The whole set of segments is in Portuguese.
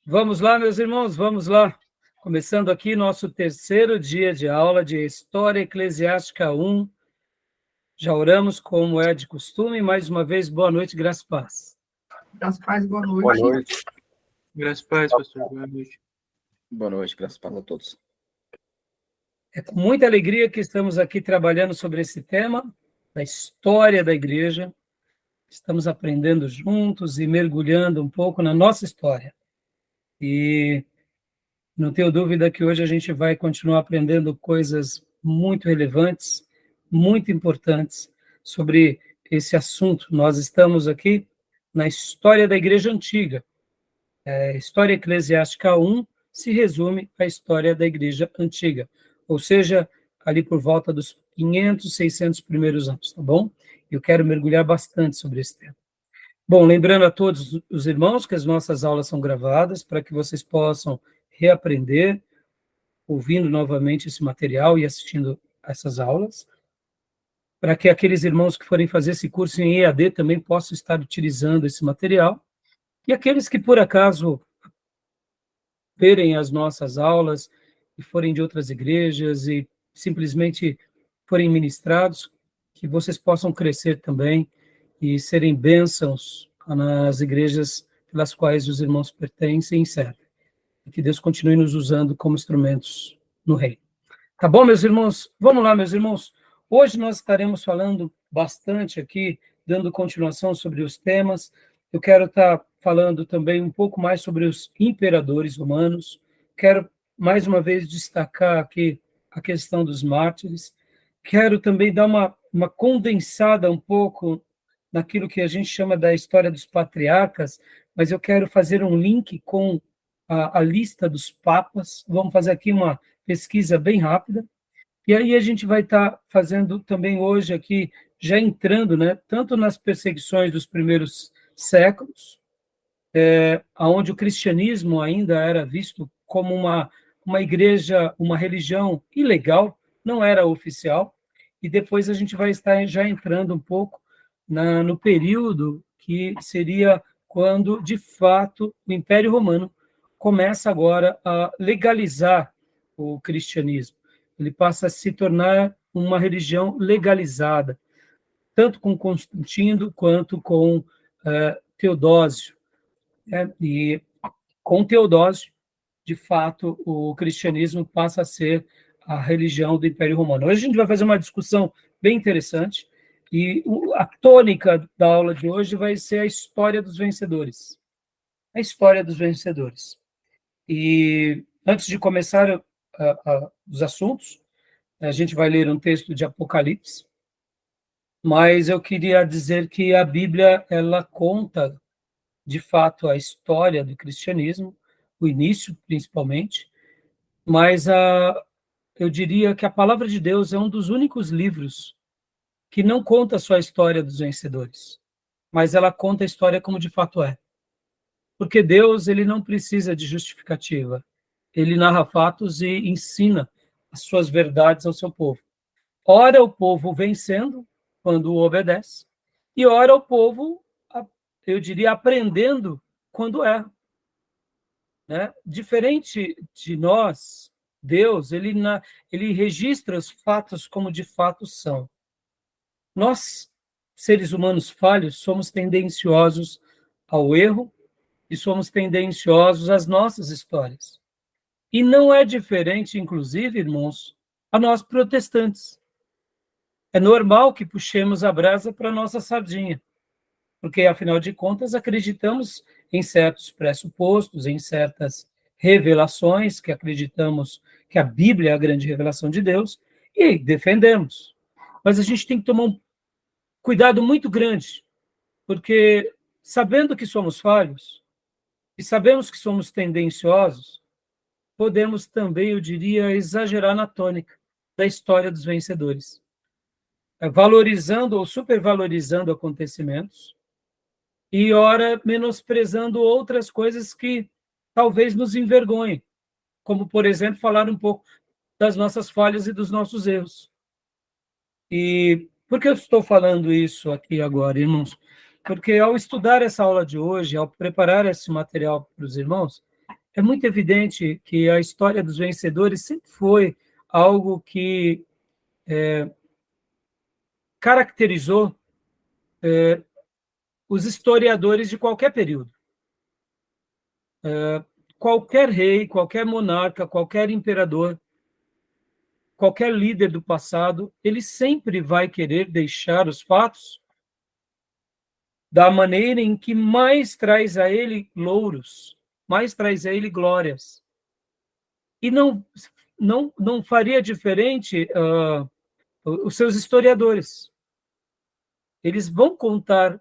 Vamos lá, meus irmãos, vamos lá. Começando aqui nosso terceiro dia de aula de História Eclesiástica 1. Já oramos como é de costume. Mais uma vez, boa noite, graça e paz. Graças a paz, boa noite. Boa noite. Graças a paz, pastor. Boa noite. Boa noite, graças a paz a todos. É com muita alegria que estamos aqui trabalhando sobre esse tema, da história da igreja. Estamos aprendendo juntos e mergulhando um pouco na nossa história. E não tenho dúvida que hoje a gente vai continuar aprendendo coisas muito relevantes, muito importantes sobre esse assunto. Nós estamos aqui na história da Igreja Antiga. A História Eclesiástica 1 se resume à história da Igreja Antiga, ou seja, ali por volta dos 500, 600 primeiros anos, tá bom? Eu quero mergulhar bastante sobre esse tema. Bom, lembrando a todos os irmãos que as nossas aulas são gravadas para que vocês possam reaprender, ouvindo novamente esse material e assistindo essas aulas, para que aqueles irmãos que forem fazer esse curso em EAD também possam estar utilizando esse material, e aqueles que por acaso verem as nossas aulas e forem de outras igrejas e simplesmente forem ministrados, que vocês possam crescer também e serem bênçãos nas igrejas pelas quais os irmãos pertencem e servem. E que Deus continue nos usando como instrumentos no reino. Tá bom, meus irmãos? Vamos lá, meus irmãos. Hoje nós estaremos falando bastante aqui, dando continuação sobre os temas. Eu quero estar falando também um pouco mais sobre os imperadores romanos. Quero, mais uma vez, destacar aqui a questão dos mártires. Quero também dar uma condensada um pouco naquilo que a gente chama da história dos patriarcas, mas eu quero fazer um link com a lista dos papas. Vamos fazer aqui uma pesquisa bem rápida. E aí a gente vai estar fazendo também hoje aqui, já entrando, né, tanto nas perseguições dos primeiros séculos, onde o cristianismo ainda era visto como uma igreja, uma religião ilegal, não era oficial, e depois a gente vai estar já entrando um pouco no período que seria quando, de fato, o Império Romano começa agora a legalizar o cristianismo. Ele passa a se tornar uma religião legalizada, tanto com Constantino quanto com Teodósio. E com Teodósio, de fato, o cristianismo passa a ser a religião do Império Romano. Hoje a gente vai fazer uma discussão bem interessante, e a tônica da aula de hoje vai ser a história dos vencedores. A história dos vencedores. E antes de começar os assuntos, a gente vai ler um texto de Apocalipse, mas eu queria dizer que a Bíblia, ela conta, de fato, a história do cristianismo, o início, principalmente, mas eu diria que a Palavra de Deus é um dos únicos livros que não conta só a história dos vencedores, mas ela conta a história como de fato é. Porque Deus, ele não precisa de justificativa. Ele narra fatos e ensina as suas verdades ao seu povo. Ora o povo vencendo, quando o obedece, e ora o povo, eu diria, aprendendo quando erra. Né? Diferente de nós, Deus, ele registra os fatos como de fato são. Nós, seres humanos falhos, somos tendenciosos ao erro e somos tendenciosos às nossas histórias. E não é diferente, inclusive, irmãos, a nós protestantes. É normal que puxemos a brasa para a nossa sardinha, porque, afinal de contas, acreditamos em certos pressupostos, em certas revelações, que acreditamos que a Bíblia é a grande revelação de Deus, e defendemos. Mas a gente tem que tomar um cuidado muito grande, porque, sabendo que somos falhos, e sabemos que somos tendenciosos, podemos também, eu diria, exagerar na tônica da história dos vencedores, valorizando ou supervalorizando acontecimentos, e, ora, menosprezando outras coisas que talvez nos envergonhem, como, por exemplo, falar um pouco das nossas falhas e dos nossos erros. E por que eu estou falando isso aqui agora, irmãos? Porque ao estudar essa aula de hoje, ao preparar esse material para os irmãos, é muito evidente que a história dos vencedores sempre foi algo que caracterizou os historiadores de qualquer período. Qualquer rei, qualquer monarca, qualquer imperador, qualquer líder do passado, ele sempre vai querer deixar os fatos da maneira em que mais traz a ele louros, mais traz a ele glórias. E não faria diferente os seus historiadores. Eles vão contar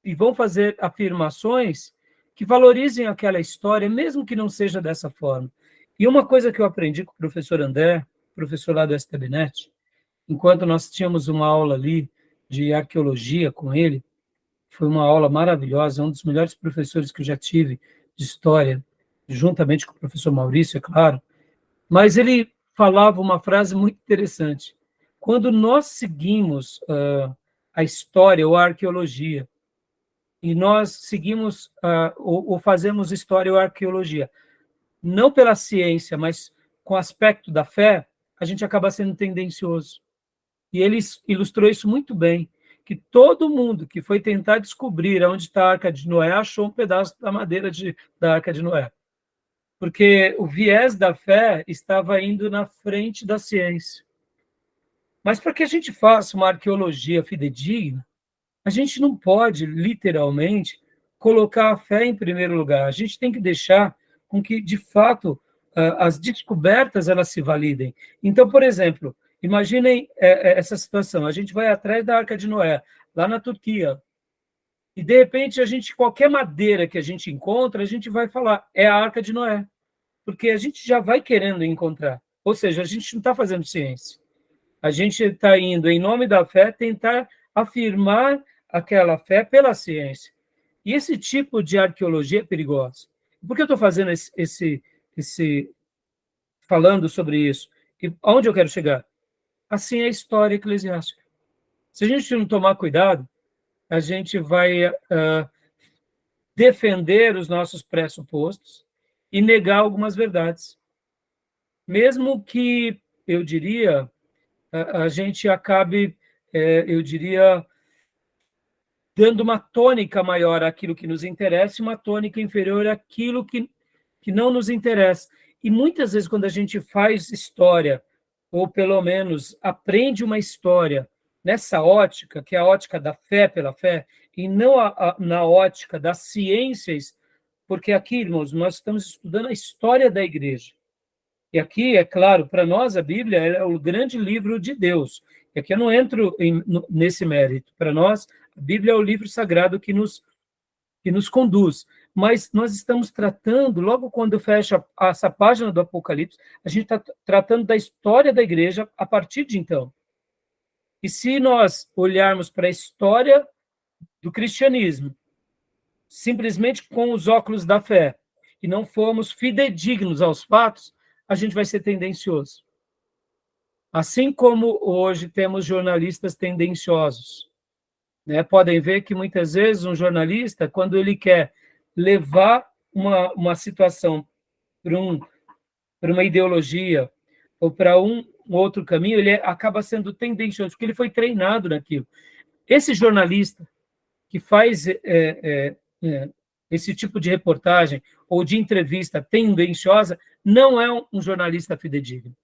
e vão fazer afirmações que valorizem aquela história, mesmo que não seja dessa forma. E uma coisa que eu aprendi com o professor André, professor lá do STBnet, enquanto nós tínhamos uma aula ali de arqueologia com ele, foi uma aula maravilhosa, um dos melhores professores que eu já tive de história, juntamente com o professor Maurício, é claro, mas ele falava uma frase muito interessante. Quando nós seguimos a história ou a arqueologia, e nós seguimos ou fazemos história ou arqueologia, não pela ciência, mas com o aspecto da fé, a gente acaba sendo tendencioso. E ele ilustrou isso muito bem, que todo mundo que foi tentar descobrir onde está a Arca de Noé achou um pedaço da madeira da Arca de Noé. Porque o viés da fé estava indo na frente da ciência. Mas para que a gente faça uma arqueologia fidedigna, a gente não pode, literalmente, colocar a fé em primeiro lugar. A gente tem que deixar com que, de fato, as descobertas elas se validem. Então, por exemplo, imaginem essa situação. A gente vai atrás da Arca de Noé, lá na Turquia, e, de repente, qualquer madeira que a gente encontra, a gente vai falar, é a Arca de Noé, porque a gente já vai querendo encontrar. Ou seja, a gente não está fazendo ciência. A gente está indo, em nome da fé, tentar afirmar aquela fé pela ciência. E esse tipo de arqueologia é perigosa. Por que eu estou fazendo falando sobre isso? E aonde eu quero chegar? Assim é a história eclesiástica. Se a gente não tomar cuidado, a gente vai defender os nossos pressupostos e negar algumas verdades. Mesmo que, eu diria, a gente acabe, eu diria, dando uma tônica maior àquilo que nos interessa e uma tônica inferior àquilo que não nos interessa. E muitas vezes, quando a gente faz história, ou pelo menos aprende uma história nessa ótica, que é a ótica da fé pela fé, e não na ótica das ciências, porque aqui, irmãos, nós estamos estudando a história da igreja. E aqui, é claro, para nós a Bíblia é o grande livro de Deus. E aqui eu não entro nesse mérito. Para nós, a Bíblia é o livro sagrado que nos conduz. Mas nós estamos tratando, logo quando fecha essa página do Apocalipse, a gente está tratando da história da igreja a partir de então. E se nós olharmos para a história do cristianismo, simplesmente com os óculos da fé, e não formos fidedignos aos fatos, a gente vai ser tendencioso. Assim como hoje temos jornalistas tendenciosos. Podem ver que muitas vezes um jornalista, quando ele quer levar uma situação para uma ideologia ou para um outro caminho, ele acaba sendo tendencioso, porque ele foi treinado naquilo. Esse jornalista que faz esse tipo de reportagem ou de entrevista tendenciosa não é um jornalista fidedigno.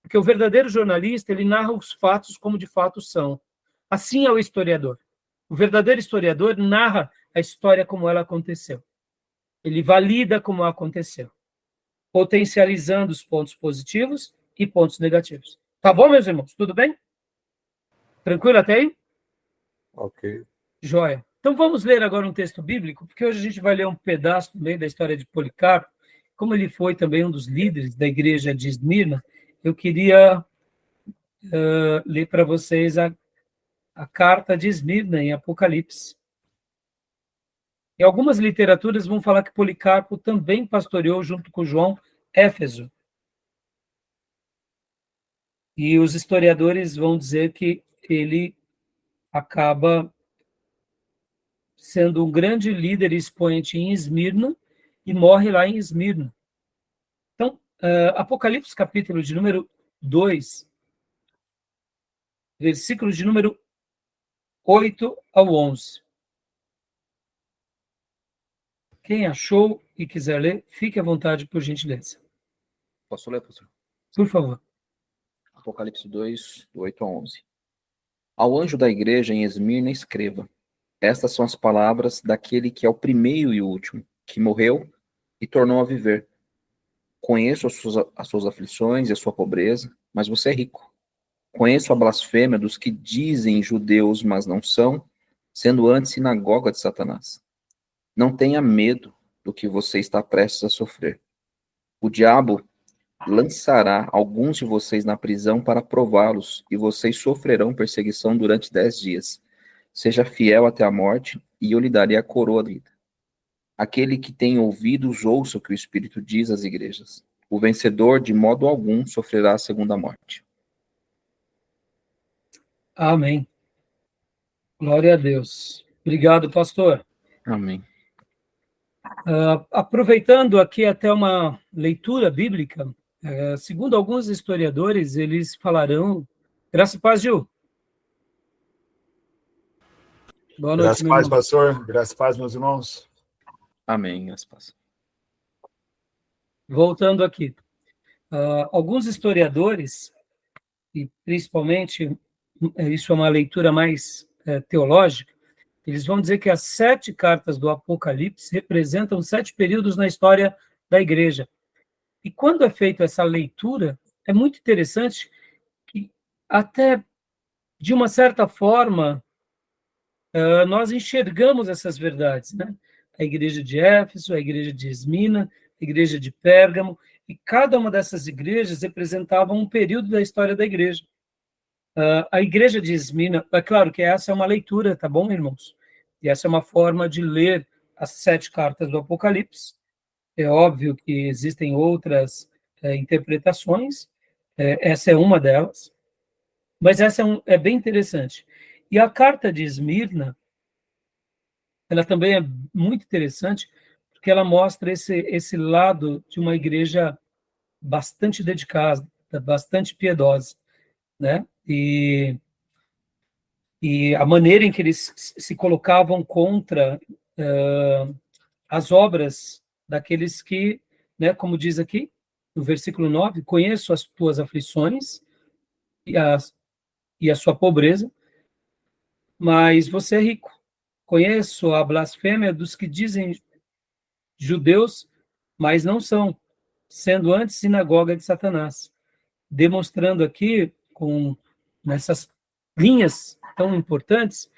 Porque o verdadeiro jornalista, ele narra os fatos como de fato são. Assim é o historiador. O verdadeiro historiador narra a história como ela aconteceu. Ele valida como aconteceu, potencializando os pontos positivos e pontos negativos. Tá bom, meus irmãos? Tudo bem? Tranquilo até aí? Ok. Joia. Então vamos ler agora um texto bíblico, porque hoje a gente vai ler um pedaço também da história de Policarpo. Como ele foi também um dos líderes da igreja de Esmirna, eu queria ler para vocês a carta de Esmirna em Apocalipse. E algumas literaturas vão falar que Policarpo também pastoreou junto com João Éfeso. E os historiadores vão dizer que ele acaba sendo um grande líder e expoente em Esmirna, e morre lá em Esmirna. Então, Apocalipse, capítulo de número 2, versículos de número 8 ao 11. Quem achou e quiser ler, fique à vontade, por gentileza. Posso ler, pastor? Por favor. Apocalipse 2, do 8 a 11. Ao anjo da igreja em Esmirna escreva: estas são as palavras daquele que é o primeiro e o último, que morreu e tornou a viver. Conheço as suas aflições e a sua pobreza, mas você é rico. Conheço a blasfêmia dos que dizem judeus, mas não são, sendo antes sinagoga de Satanás. Não tenha medo do que você está prestes a sofrer. O diabo lançará alguns de vocês na prisão para prová-los, e vocês sofrerão perseguição durante 10 dias. Seja fiel até a morte, e eu lhe darei a coroa da vida. Aquele que tem ouvidos, ouça o que o Espírito diz às igrejas. O vencedor, de modo algum, sofrerá a segunda morte. Amém. Glória a Deus. Obrigado, pastor. Amém. Aproveitando aqui até uma leitura bíblica, segundo alguns historiadores, eles falarão... Graça e paz, Gil. Boa noite, Graças a meu paz, irmão. pastor. Graças a paz, meus irmãos. Amém. Graças a Deus. Voltando aqui. Alguns historiadores, e principalmente, isso é uma leitura mais teológica, eles vão dizer que as 7 cartas do Apocalipse representam 7 períodos na história da igreja. E quando é feita essa leitura, é muito interessante que até, de uma certa forma, nós enxergamos essas verdades, né? A igreja de Éfeso, a igreja de Esmina, a igreja de Pérgamo, e cada uma dessas igrejas representava um período da história da igreja. A igreja de Esmina, é claro que essa é uma leitura, tá bom, irmãos? E essa é uma forma de ler as 7 cartas do Apocalipse. É óbvio que existem outras interpretações, essa é uma delas, mas essa é bem interessante. E a carta de Esmirna, ela também é muito interessante, porque ela mostra esse lado de uma igreja bastante dedicada, bastante piedosa, né? E a maneira em que eles se colocavam contra as obras daqueles que, né, como diz aqui, no versículo 9, conheço as tuas aflições e a sua pobreza, mas você é rico. Conheço a blasfêmia dos que dizem judeus, mas não são, sendo antes sinagoga de Satanás. Demonstrando aqui, nessas linhas tão importantes,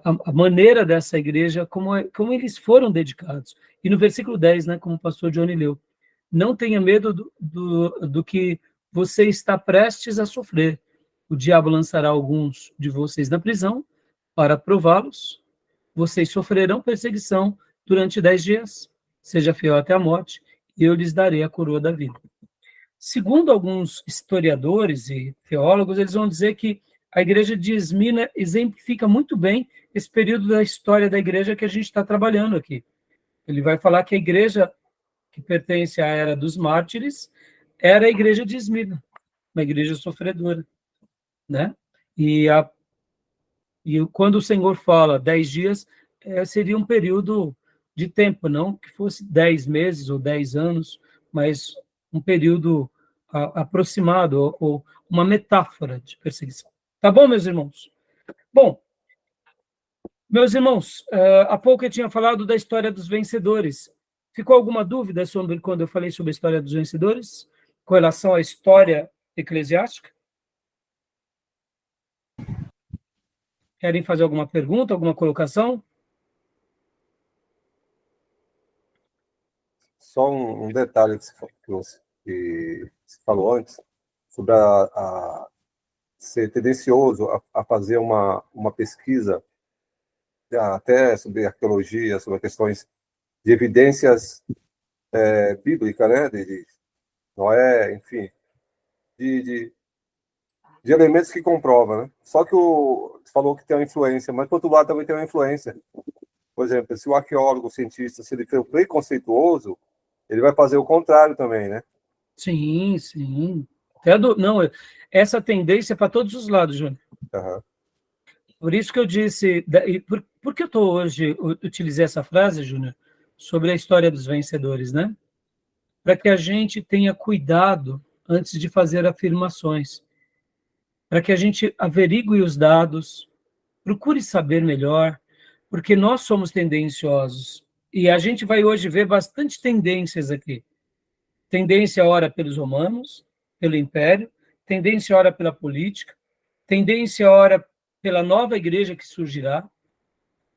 a maneira dessa igreja, como eles foram dedicados. E no versículo 10, né, como o pastor Johnny leu, não tenha medo do que você está prestes a sofrer. O diabo lançará alguns de vocês na prisão para prová-los. Vocês sofrerão perseguição durante 10 dias. Seja fiel até a morte, e eu lhes darei a coroa da vida. Segundo alguns historiadores e teólogos, eles vão dizer que a igreja de Esmirna exemplifica muito bem esse período da história da igreja que a gente está trabalhando aqui. Ele vai falar que a igreja que pertence à era dos mártires era a igreja de Esmirna, uma igreja sofredora, né? E quando o Senhor fala 10 dias, seria um período de tempo, não que fosse 10 meses ou 10 anos, mas um período aproximado, ou uma metáfora de perseguição. Tá bom, meus irmãos? Bom, meus irmãos, há pouco eu tinha falado da história dos vencedores. Ficou alguma dúvida sobre quando eu falei sobre a história dos vencedores, com relação à história eclesiástica? Querem fazer alguma pergunta, alguma colocação? Só um detalhe que você falou antes, sobre ser tendencioso a fazer uma pesquisa, até sobre arqueologia, sobre questões de evidências bíblicas, né, de Noé, enfim, de elementos que comprovam, né? Só que você falou que tem uma influência, mas, por outro lado, também tem uma influência Por exemplo, se o arqueólogo, o cientista, se ele for preconceituoso, ele vai fazer o contrário também, né? Sim, sim. Não, essa tendência é para todos os lados, Júnior. Aham. Por isso que eu disse, e por que utilizei essa frase, Júnior, sobre a história dos vencedores, né? Para que a gente tenha cuidado antes de fazer afirmações, para que a gente averigue os dados, procure saber melhor, porque nós somos tendenciosos. E a gente vai hoje ver bastante tendências aqui. Tendência ora pelos romanos, pelo império, tendência ora pela política, tendência ora pela nova igreja que surgirá,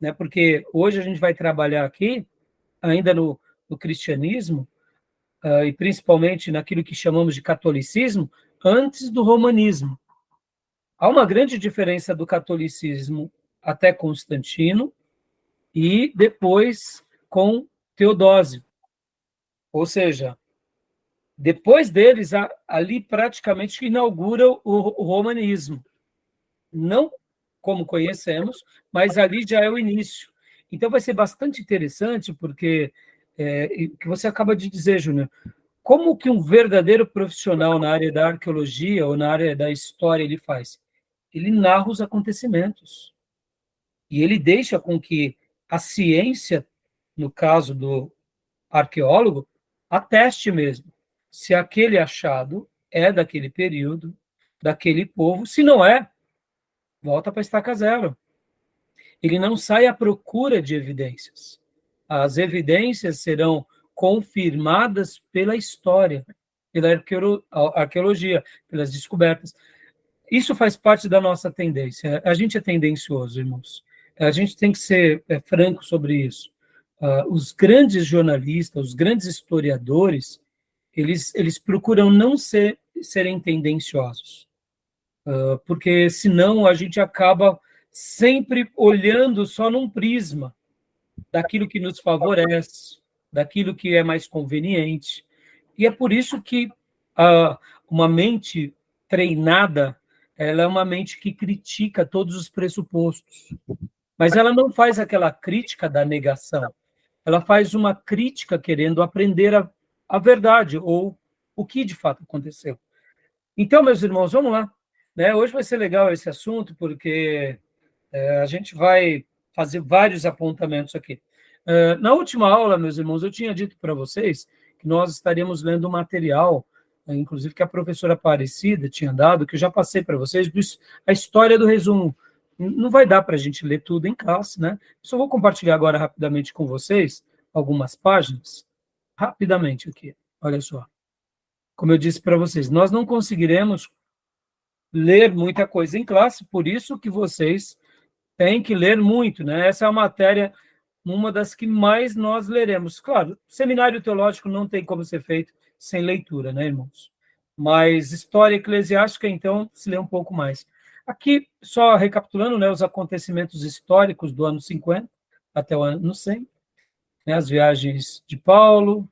né? Porque hoje a gente vai trabalhar aqui, ainda no cristianismo, e principalmente naquilo que chamamos de catolicismo, antes do romanismo. Há uma grande diferença do catolicismo até Constantino e depois com Teodósio. Ou seja, depois deles, ali praticamente inaugura o romanismo. Não como conhecemos, mas ali já é o início. Então vai ser bastante interessante, porque o que você acaba de dizer, Júnior, como que um verdadeiro profissional na área da arqueologia ou na área da história ele faz? Ele narra os acontecimentos. E ele deixa com que a ciência, no caso do arqueólogo, ateste mesmo se aquele achado é daquele período, daquele povo. Se não é, volta para a estaca zero. Ele não sai à procura de evidências. As evidências serão confirmadas pela história, pela arqueologia, pelas descobertas. Isso faz parte da nossa tendência. A gente é tendencioso, irmãos. A gente tem que ser franco sobre isso. Os grandes jornalistas, os grandes historiadores, eles procuram não serem tendenciosos, porque senão a gente acaba sempre olhando só num prisma daquilo que nos favorece, daquilo que é mais conveniente. E é por isso que uma mente treinada, ela é uma mente que critica todos os pressupostos, mas ela não faz aquela crítica da negação, ela faz uma crítica querendo aprender a verdade, ou o que de fato aconteceu. Então, meus irmãos, vamos lá. Né? Hoje vai ser legal esse assunto, porque a gente vai fazer vários apontamentos aqui. Na última aula, meus irmãos, eu tinha dito para vocês que nós estaríamos lendo um material, inclusive que a professora Aparecida tinha dado, que eu já passei para vocês, a história do resumo. Não vai dar para a gente ler tudo em classe, né? Só vou compartilhar agora rapidamente com vocês algumas páginas, rapidamente aqui. Olha só. Como eu disse para vocês, nós não conseguiremos ler muita coisa em classe, por isso que vocês têm que ler muito, né? Essa é a matéria, uma das que mais nós leremos. Claro, seminário teológico não tem como ser feito sem leitura, né, irmãos? Mas história eclesiástica, então, se lê um pouco mais. Aqui, só recapitulando, né, os acontecimentos históricos do ano 50 até o ano 100, né, as viagens de Paulo,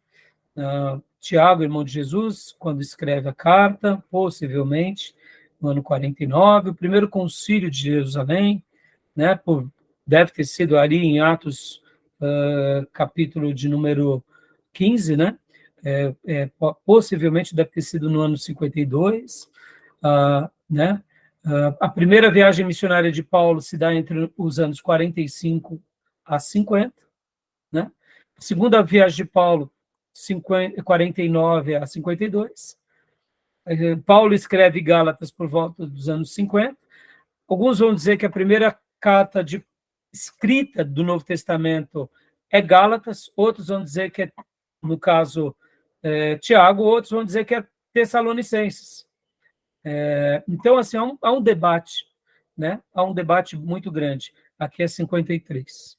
Tiago, irmão de Jesus, quando escreve a carta, possivelmente, no ano 49, o primeiro concílio de Jerusalém, né, deve ter sido ali em Atos, capítulo de número 15, né, possivelmente deve ter sido no ano 52, né, a primeira viagem missionária de Paulo se dá entre os anos 45 a 50, né, a segunda viagem de Paulo, 49 a 52, Paulo escreve Gálatas por volta dos anos 50, alguns vão dizer que a primeira carta escrita do Novo Testamento é Gálatas, outros vão dizer que é, no caso, Tiago, outros vão dizer que é Tessalonicenses. Então, assim, há um debate, né? Há um debate muito grande. Aqui é 53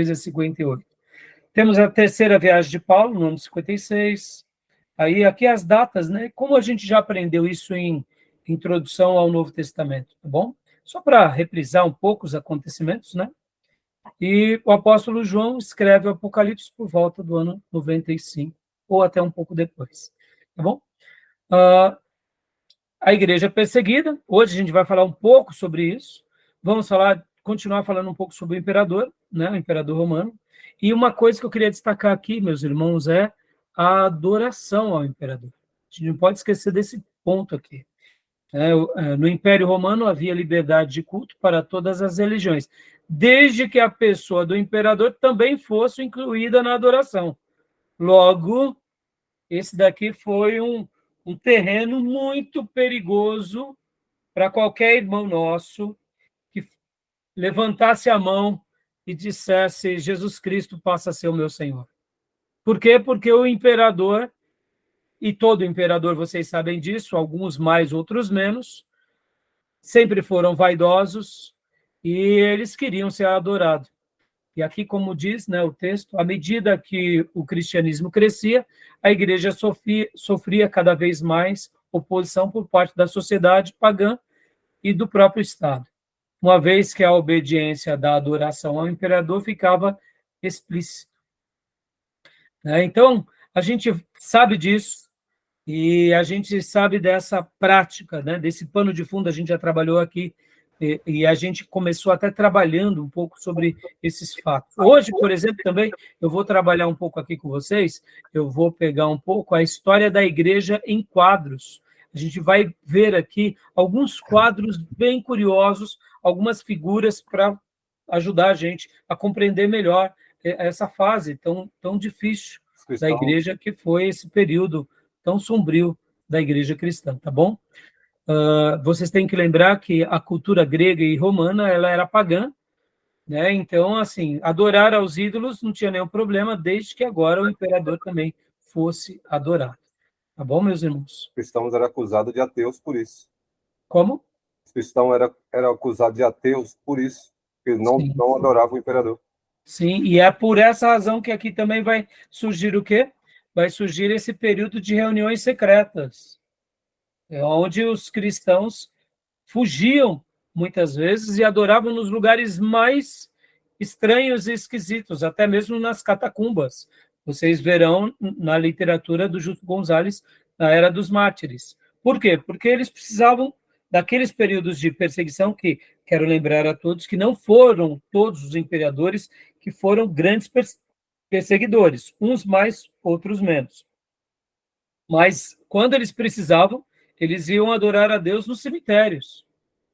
a 58. Temos a terceira viagem de Paulo, no ano 56. Aí, aqui as datas, né? Como a gente já aprendeu isso em Introdução ao Novo Testamento, tá bom? Só para reprisar um pouco os acontecimentos, né? E o apóstolo João escreve o Apocalipse por volta do ano 95, ou até um pouco depois, tá bom? A igreja perseguida, hoje a gente vai falar um pouco sobre isso, vamos falar continuar falando um pouco sobre o imperador, né, o imperador romano. E uma coisa que eu queria destacar aqui, meus irmãos, é a adoração ao imperador. A gente não pode esquecer desse ponto aqui. No Império Romano havia liberdade de culto para todas as religiões, desde que a pessoa do imperador também fosse incluída na adoração. Logo, esse daqui foi um terreno muito perigoso para qualquer irmão nosso que levantasse a mão e dissesse: Jesus Cristo passa a ser o meu Senhor. Por quê? Porque o imperador, e todo imperador, vocês sabem disso, alguns mais, outros menos, sempre foram vaidosos e eles queriam ser adorados. E aqui, como diz, né, o texto, à medida que o cristianismo crescia, a igreja sofria cada vez mais oposição por parte da sociedade pagã e do próprio Estado, uma vez que a obediência da adoração ao imperador ficava explícita. Então, a gente sabe disso, e a gente sabe dessa prática, né, desse pano de fundo, a gente já trabalhou aqui, e a gente começou até trabalhando um pouco sobre esses fatos. Hoje, por exemplo, também, eu vou trabalhar um pouco aqui com vocês, eu vou pegar um pouco a história da igreja em quadros. A gente vai ver aqui alguns quadros bem curiosos, algumas figuras para ajudar a gente a compreender melhor essa fase tão difícil da igreja, que foi esse período tão sombrio da igreja cristã, tá bom? Vocês têm que lembrar que a cultura grega e romana, ela era pagã, né? Então, assim, adorar aos ídolos não tinha nenhum problema, desde que agora o imperador também fosse adorado. Tá bom, meus irmãos? Os cristãos eram acusados de ateus por isso. Como? Os cristãos eram acusados de ateus por isso, porque eles não adoravam o imperador. Sim, e é por essa razão que aqui também vai surgir o quê? Vai surgir esse período de reuniões secretas, onde os cristãos fugiam, muitas vezes, e adoravam nos lugares mais estranhos e esquisitos, até mesmo nas catacumbas. Vocês verão na literatura do Justo Gonzalez, na Era dos Mártires. Por quê? Porque eles precisavam daqueles períodos de perseguição que, quero lembrar a todos, que não foram todos os imperadores que foram grandes perseguidores, uns mais, outros menos. Mas, quando eles precisavam, eles iam adorar a Deus nos cemitérios,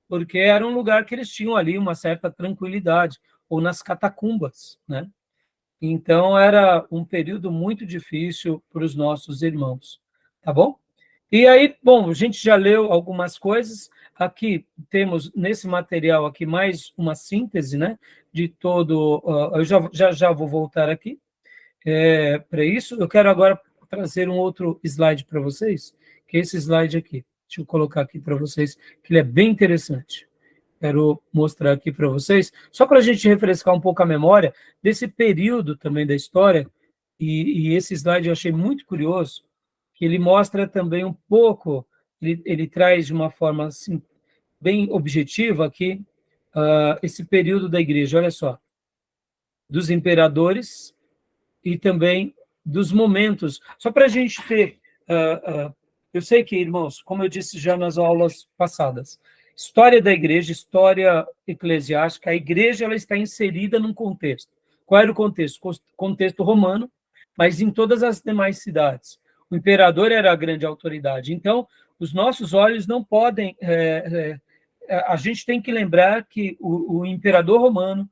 porque era um lugar que eles tinham ali uma certa tranquilidade, ou nas catacumbas, né? Então, era um período muito difícil para os nossos irmãos, tá bom? E aí, bom, a gente já leu algumas coisas, aqui temos, nesse material aqui, mais uma síntese, né, de todo, eu já vou voltar aqui para isso. Eu quero agora trazer um outro slide para vocês, que é esse slide aqui. Deixa eu colocar aqui para vocês, que ele é bem interessante. Quero mostrar aqui para vocês, só para a gente refrescar um pouco a memória desse período também da história, e esse slide eu achei muito curioso, que ele mostra também um pouco, ele traz de uma forma assim, bem objetiva aqui, esse período da igreja, olha só, dos imperadores e também dos momentos. Só para a gente ter, eu sei que, irmãos, como eu disse já nas aulas passadas, história da igreja, história eclesiástica, a igreja ela está inserida num contexto. Qual era o contexto? Contexto romano, mas em todas as demais cidades. O imperador era a grande autoridade. Então, os nossos olhos não podem... a gente tem que lembrar que o imperador romano,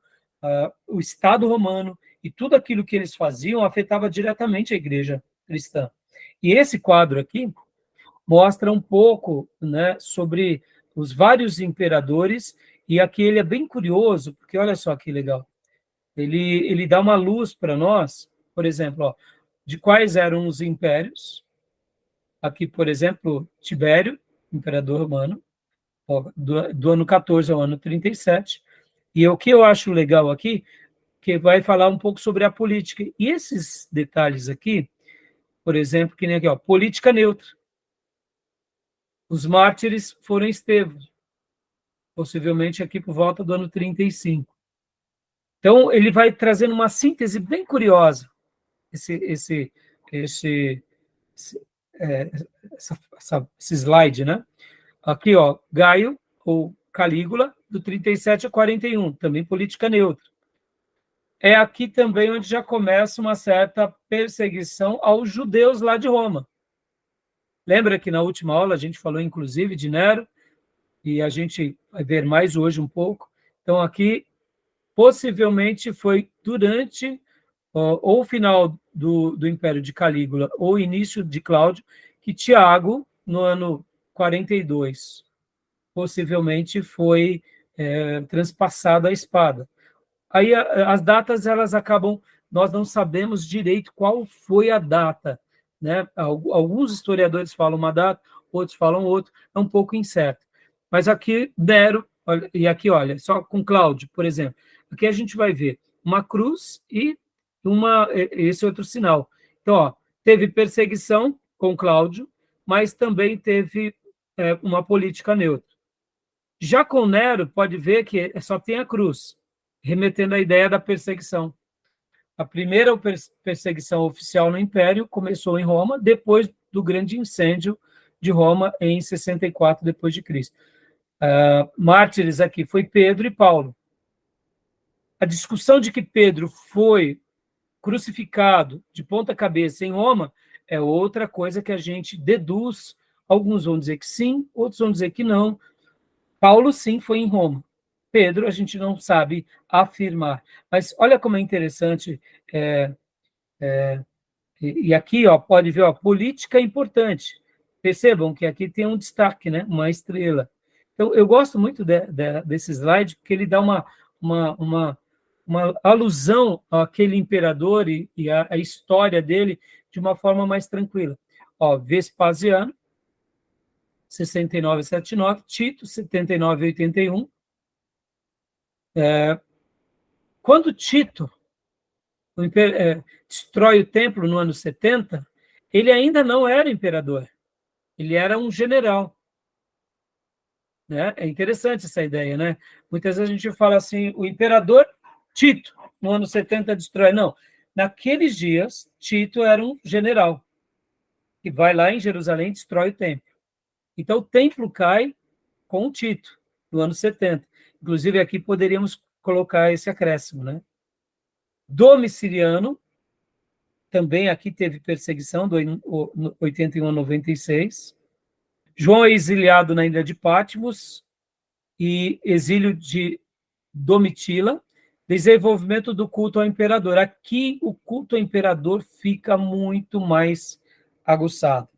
o Estado romano, e tudo aquilo que eles faziam afetava diretamente a igreja cristã. E esse quadro aqui mostra um pouco, né, sobre os vários imperadores, e aqui ele é bem curioso, porque olha só que legal. Ele dá uma luz para nós, por exemplo, ó, de quais eram os impérios. Aqui, por exemplo, Tibério, imperador romano, ó, do ano 14 ao ano 37. E o que eu acho legal aqui, que vai falar um pouco sobre a política. E esses detalhes aqui, por exemplo, que nem aqui, ó, política neutra. Os mártires foram Estevão, possivelmente aqui por volta do ano 35. Então, ele vai trazendo uma síntese bem curiosa, esse slide, né? Aqui, ó, Gaio, ou Calígula, do 37 a 41, também política neutra. É aqui também onde já começa uma certa perseguição aos judeus lá de Roma. Lembra que na última aula a gente falou, inclusive, de Nero, e a gente vai ver mais hoje um pouco. Então, aqui, possivelmente, foi durante ou o final do Império de Calígula ou o início de Cláudio, que Tiago, no ano 42, possivelmente foi transpassado a espada. Aí as datas, elas acabam, nós não sabemos direito qual foi a data, né? Alguns historiadores falam uma data, outros falam outra, é um pouco incerto. Mas aqui, Nero, e aqui, olha, só com Cláudio, por exemplo, aqui a gente vai ver uma cruz e esse outro sinal. Então, ó, teve perseguição com Cláudio, mas também teve uma política neutra. Já com Nero, pode ver que só tem a cruz, remetendo à ideia da perseguição. A primeira perseguição oficial no Império começou em Roma, depois do grande incêndio de Roma em 64 depois de Cristo. Mártires aqui foi Pedro e Paulo. A discussão de que Pedro foi crucificado de ponta cabeça em Roma é outra coisa que a gente deduz. Alguns vão dizer que sim, outros vão dizer que não. Paulo, sim, foi em Roma. Pedro, a gente não sabe afirmar. Mas olha como é interessante. E aqui, ó, pode ver, ó, política é importante. Percebam que aqui tem um destaque, né? Uma estrela. Então, eu gosto muito desse slide, porque ele dá uma alusão àquele imperador e a história dele de uma forma mais tranquila. Ó, Vespasiano, 69 a 79, Tito, 79 a 81. Quando Tito destrói o templo no ano 70, ele ainda não era imperador, ele era um general. Né? É interessante essa ideia, né? Muitas vezes a gente fala assim, o imperador Tito, no ano 70, destrói. Não, naqueles dias, Tito era um general, que vai lá em Jerusalém e destrói o templo. Então, o templo cai com Tito, no ano 70. Inclusive, aqui poderíamos colocar esse acréscimo, né? Domiciliano, também aqui teve perseguição, do 81 a 96. João é exiliado na ilha de Patmos e exílio de Domitila, desenvolvimento do culto ao imperador. Aqui o culto ao imperador fica muito mais aguçado.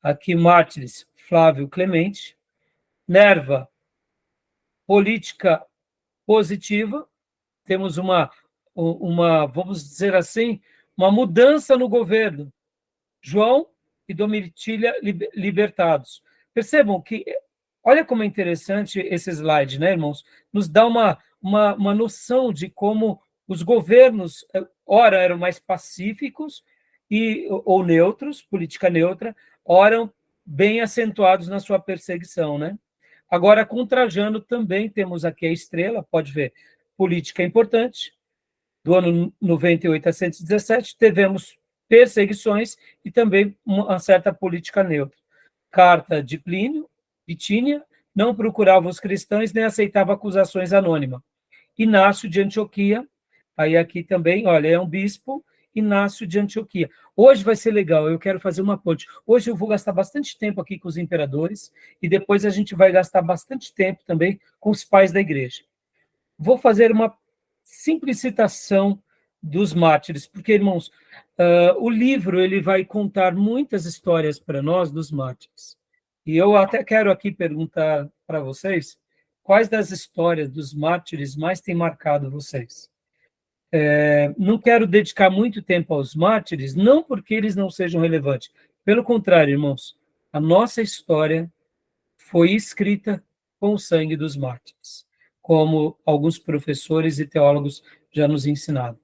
Aqui Mártires, Flávio Clemente. Nerva, política positiva. Temos uma, vamos dizer assim, uma mudança no governo. João e Domitila libertados. Percebam que, olha como é interessante esse slide, né, irmãos? Nos dá uma noção de como os governos, ora, eram mais pacíficos ou neutros, política neutra, ora, bem acentuados na sua perseguição, né? Agora, com Trajano, também temos aqui a estrela, pode ver, política importante, do ano 98 a 117, tivemos perseguições e também uma certa política neutra. Carta de Plínio, Bitínia, não procurava os cristãos nem aceitava acusações anônimas. Inácio de Antioquia, aí aqui também, olha, é um bispo, Inácio de Antioquia. Hoje vai ser legal, eu quero fazer uma ponte. Hoje eu vou gastar bastante tempo aqui com os imperadores e depois a gente vai gastar bastante tempo também com os pais da igreja. Vou fazer uma simples citação dos mártires, porque, irmãos, o livro ele vai contar muitas histórias para nós dos mártires. E eu até quero aqui perguntar para vocês quais das histórias dos mártires mais têm marcado vocês. Não quero dedicar muito tempo aos mártires, não porque eles não sejam relevantes. Pelo contrário, irmãos, a nossa história foi escrita com o sangue dos mártires, como alguns professores e teólogos já nos ensinaram.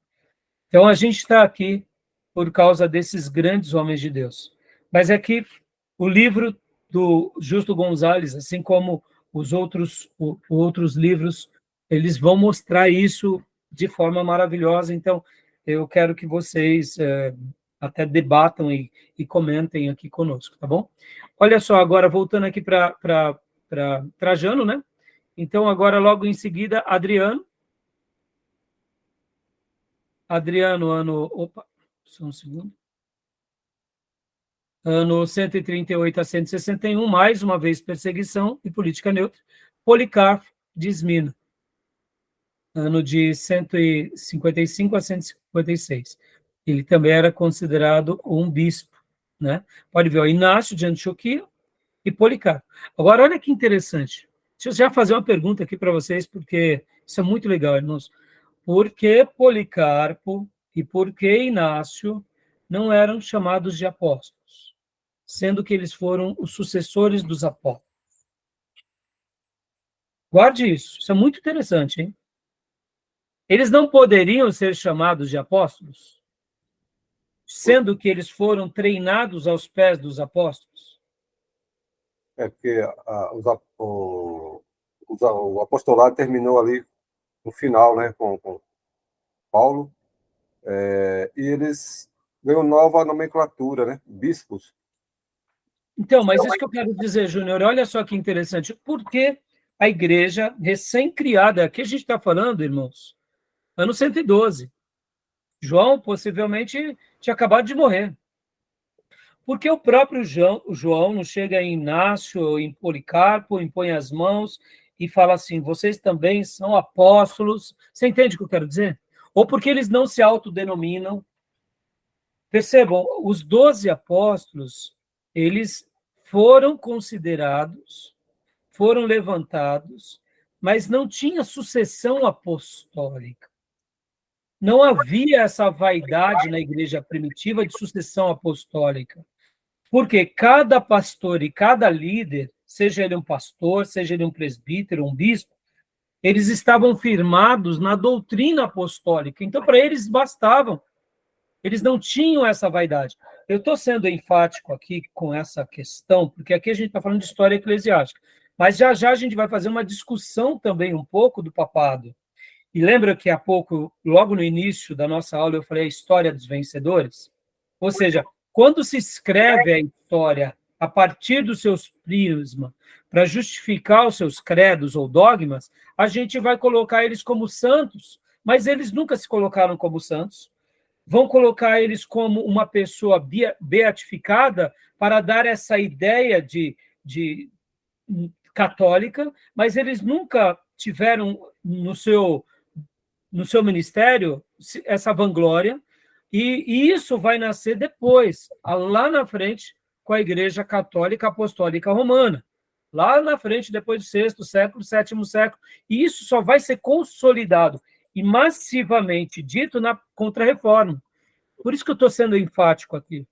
Então, a gente está aqui por causa desses grandes homens de Deus. Mas é que o livro do Justo Gonzalez, assim como os outros livros, eles vão mostrar isso de forma maravilhosa. Então, eu quero que vocês até debatam e comentem aqui conosco, tá bom? Olha só, agora voltando aqui para Trajano, né? Então, agora, logo em seguida, Adriano. Adriano, ano... Opa, só um segundo. Ano 138 a 161, mais uma vez perseguição e política neutra. Policarpo de Esmina, ano de 155 a 156. Ele também era considerado um bispo, né? Pode ver, ó, Inácio de Antioquia e Policarpo. Agora, olha que interessante. Deixa eu já fazer uma pergunta aqui para vocês, porque isso é muito legal, irmãos. Por que Policarpo e por que Inácio não eram chamados de apóstolos, sendo que eles foram os sucessores dos apóstolos? Guarde isso, isso é muito interessante, hein? Eles não poderiam ser chamados de apóstolos, sendo que eles foram treinados aos pés dos apóstolos? Porque o apostolado terminou ali no final, né, com Paulo, e eles ganham nova nomenclatura, né, bispos. Então, mas isso que eu quero dizer, Júnior, olha só que interessante. Por que a igreja recém-criada, aqui a gente está falando, irmãos, ano 112, João possivelmente tinha acabado de morrer. Porque o próprio João não chega em Inácio, em Policarpo, impõe as mãos e fala assim, vocês também são apóstolos. Você entende o que eu quero dizer? Ou porque eles não se autodenominam. Percebam, os 12 apóstolos, eles foram considerados, foram levantados, mas não tinha sucessão apostólica. Não havia essa vaidade na igreja primitiva de sucessão apostólica. Porque cada pastor e cada líder, seja ele um pastor, seja ele um presbítero, um bispo, eles estavam firmados na doutrina apostólica. Então, para eles bastavam. Eles não tinham essa vaidade. Eu estou sendo enfático aqui com essa questão, porque aqui a gente está falando de história eclesiástica. Mas já já a gente vai fazer uma discussão também um pouco do papado. E lembra que há pouco, logo no início da nossa aula, eu falei a história dos vencedores? Ou seja, quando se escreve a história a partir dos seus prismas para justificar os seus credos ou dogmas, a gente vai colocar eles como santos, mas eles nunca se colocaram como santos. Vão colocar eles como uma pessoa beatificada para dar essa ideia de católica, mas eles nunca tiveram no seu ministério essa vanglória, e isso vai nascer depois, lá na frente, com a Igreja Católica Apostólica Romana, lá na frente, depois do VI século, VII século, e isso só vai ser consolidado e massivamente dito na Contra-Reforma. Por isso que eu estou sendo enfático aqui.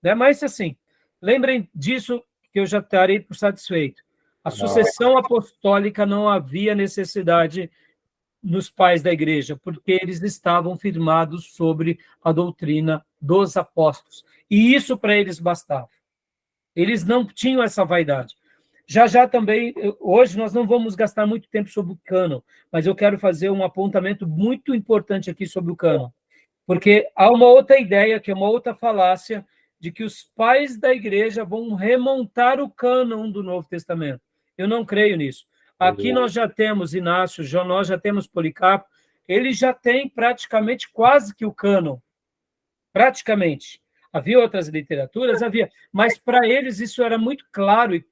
Né? Mas, assim, lembrem disso que eu já estarei por satisfeito. A sucessão apostólica não havia necessidade nos pais da igreja, porque eles estavam firmados sobre a doutrina dos apóstolos. E isso para eles bastava. Eles não tinham essa vaidade. Já já também, hoje nós não vamos gastar muito tempo sobre o cânon, mas eu quero fazer um apontamento muito importante aqui sobre o cânon, porque há uma outra ideia, que é uma outra falácia, de que os pais da igreja vão remontar o cânon do Novo Testamento. Eu não creio nisso. Aqui nós já temos Inácio, nós já temos Policarpo, eles já têm praticamente quase que o cânon. Praticamente. Havia outras literaturas? Havia. Mas para eles isso era muito claro e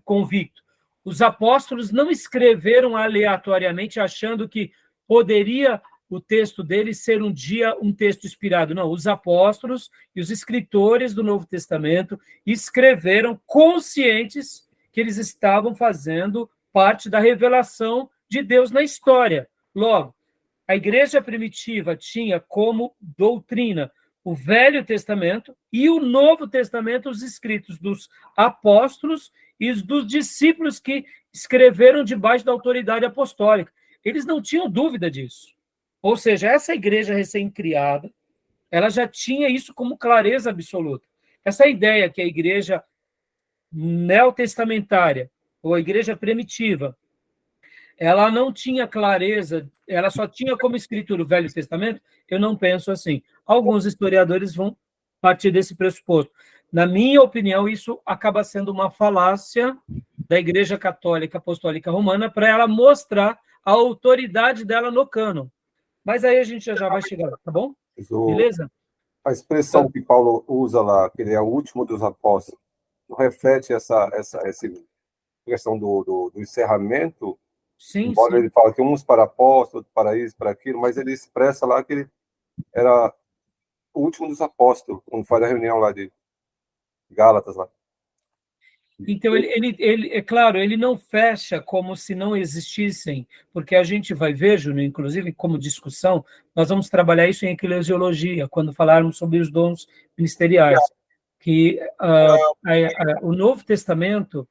convicto. Os apóstolos não escreveram aleatoriamente achando que poderia o texto deles ser um dia um texto inspirado. Não, os apóstolos e os escritores do Novo Testamento escreveram conscientes que eles estavam fazendo parte da revelação de Deus na história. Logo, a igreja primitiva tinha como doutrina o Velho Testamento e o Novo Testamento, os escritos dos apóstolos e dos discípulos que escreveram debaixo da autoridade apostólica. Eles não tinham dúvida disso. Ou seja, essa igreja recém-criada, ela já tinha isso como clareza absoluta. Essa ideia que a igreja neotestamentária, ou a igreja primitiva, ela não tinha clareza, ela só tinha como escritura o Velho Testamento, eu não penso assim. Alguns historiadores vão partir desse pressuposto. Na minha opinião, isso acaba sendo uma falácia da Igreja Católica Apostólica Romana para ela mostrar a autoridade dela no cânon. Mas aí a gente já vai chegar lá, tá bom? Beleza? A expressão que Paulo usa lá, que ele é o último dos apóstolos, não reflete essa questão do encerramento? Sim, Embora sim. ele fala que uns para apóstolos, outros para isso, para aquilo, mas ele expressa lá que ele era o último dos apóstolos, quando faz a reunião lá de Gálatas lá. Então, é claro, ele não fecha como se não existissem, porque a gente vai ver, Júnior, inclusive como discussão, nós vamos trabalhar isso em eclesiologia, quando falarmos sobre os dons ministeriais, que o Novo Testamento,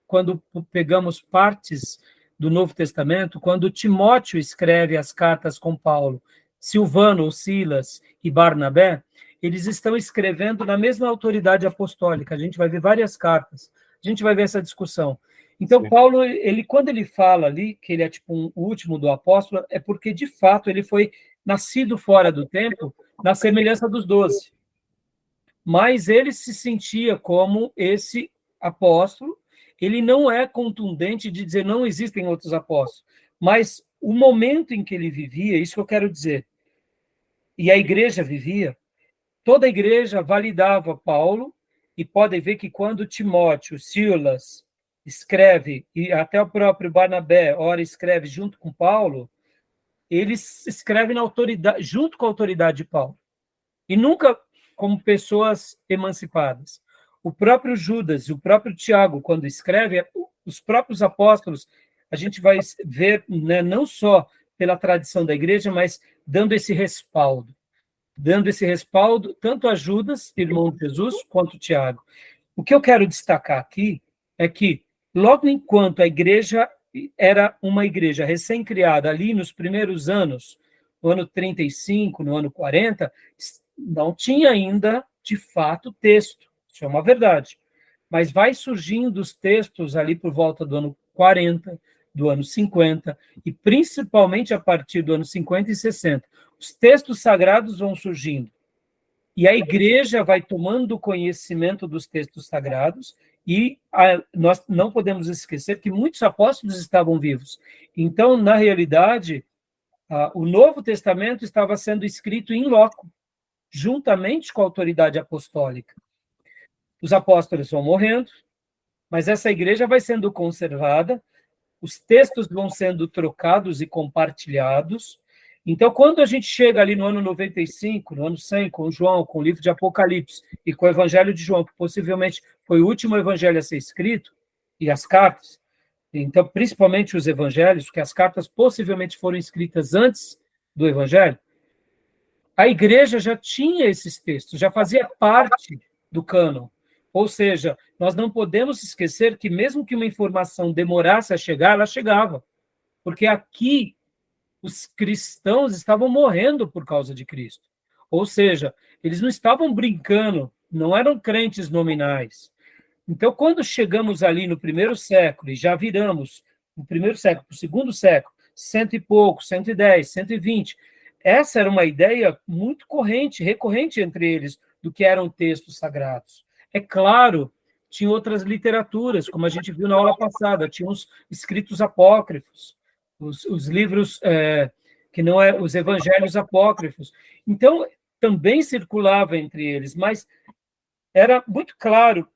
quando pegamos partes do Novo Testamento, quando Timóteo escreve as cartas com Paulo, Silvano, ou Silas e Barnabé, eles estão escrevendo na mesma autoridade apostólica. A gente vai ver várias cartas, a gente vai ver essa discussão. Então, sim, Paulo, quando ele fala ali que ele é tipo o último do apóstolo, é porque, de fato, ele foi nascido fora do tempo, na semelhança dos 12. Mas ele se sentia como esse apóstolo. Ele não é contundente de dizer não existem outros apóstolos, mas o momento em que ele vivia, isso que eu quero dizer, e a igreja vivia, toda a igreja validava Paulo, e podem ver que quando Timóteo, Silas escreve, e até o próprio Barnabé, ora escreve junto com Paulo, eles escrevem na autoridade, junto com a autoridade de Paulo, e nunca como pessoas emancipadas. O próprio Judas e o próprio Tiago, quando escreve, os próprios apóstolos, a gente vai ver, né, não só pela tradição da igreja, mas dando esse respaldo tanto a Judas, irmão de Jesus, quanto Tiago. O que eu quero destacar aqui é que, logo enquanto a igreja era uma igreja recém-criada ali nos primeiros anos, no ano 35, no ano 40, não tinha ainda, de fato, texto. Isso é uma verdade. Mas vai surgindo os textos ali por volta do ano 40, do ano 50, e principalmente a partir do ano 50 e 60. Os textos sagrados vão surgindo. E a igreja vai tomando conhecimento dos textos sagrados, e nós não podemos esquecer que muitos apóstolos estavam vivos. Então, na realidade, o Novo Testamento estava sendo escrito in loco, juntamente com a autoridade apostólica. Os apóstolos vão morrendo, mas essa igreja vai sendo conservada, os textos vão sendo trocados e compartilhados. Então, quando a gente chega ali no ano 95, no ano 100, com João, com o livro de Apocalipse e com o Evangelho de João, que possivelmente foi o último evangelho a ser escrito, e as cartas, então, principalmente os evangelhos, porque as cartas possivelmente foram escritas antes do evangelho, a igreja já tinha esses textos, já fazia parte do cânon. Ou seja, nós não podemos esquecer que mesmo que uma informação demorasse a chegar, ela chegava. Porque aqui os cristãos estavam morrendo por causa de Cristo. Ou seja, eles não estavam brincando, não eram crentes nominais. Então, quando chegamos ali no primeiro século, e já viramos no primeiro século para o segundo século, 100 e pouco, 110, 120, essa era uma ideia muito recorrente entre eles, do que eram textos sagrados. É claro, tinha outras literaturas, como a gente viu na aula passada, tinha os escritos apócrifos, os livros que não é os evangelhos apócrifos. Então, também circulava entre eles, mas era muito claro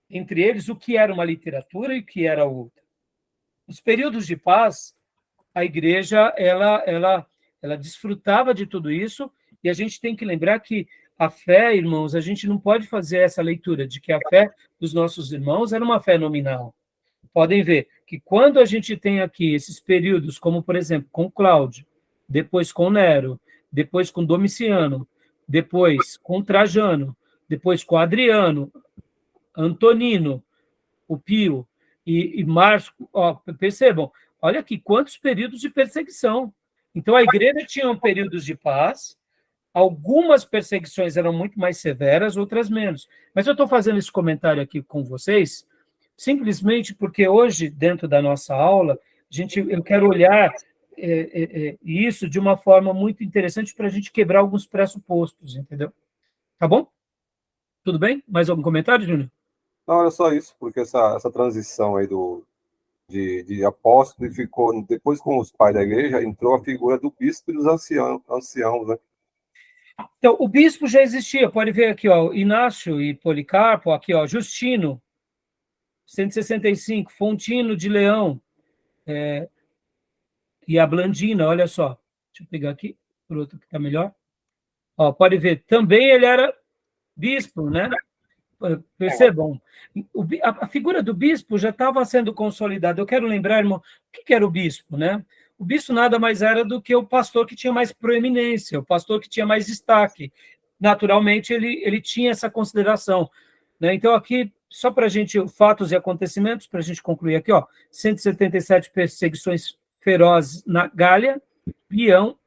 entre eles o que era uma literatura e o que era outra. Nos períodos de paz, a igreja ela desfrutava de tudo isso, e a gente tem que lembrar que a fé, irmãos, a gente não pode fazer essa leitura de que a fé dos nossos irmãos era uma fé nominal. Podem ver que quando a gente tem aqui esses períodos, como, por exemplo, com Cláudio, depois com Nero, depois com Domiciano, depois com Trajano, depois com Adriano, Antonino, o Pio e Márcio, percebam, olha aqui quantos períodos de perseguição. Então, a igreja tinha períodos de paz, algumas perseguições eram muito mais severas, outras menos. Mas eu estou fazendo esse comentário aqui com vocês simplesmente porque hoje, dentro da nossa aula, eu quero olhar isso de uma forma muito interessante para a gente quebrar alguns pressupostos, entendeu? Tá bom? Tudo bem? Mais algum comentário, Júnior? Não, era só isso, porque essa transição aí do de apóstolo e ficou, depois com os pais da igreja, entrou a figura do bispo e dos anciãos, né? Então, o bispo já existia, pode ver aqui, ó, Inácio e Policarpo, aqui, ó, Justino, 165, Fontino de Leão, e a Blandina, olha só, deixa eu pegar aqui, por outro que está melhor. Ó, pode ver, também ele era bispo, né? Percebam, a figura do bispo já estava sendo consolidada. Eu quero lembrar, irmão, o que era o bispo, né? O bispo nada mais era do que o pastor que tinha mais proeminência, o pastor que tinha mais destaque. Naturalmente, ele tinha essa consideração, né? Então, aqui, só para a gente, fatos e acontecimentos, para a gente concluir aqui, ó, 177 perseguições ferozes na Gália, Leão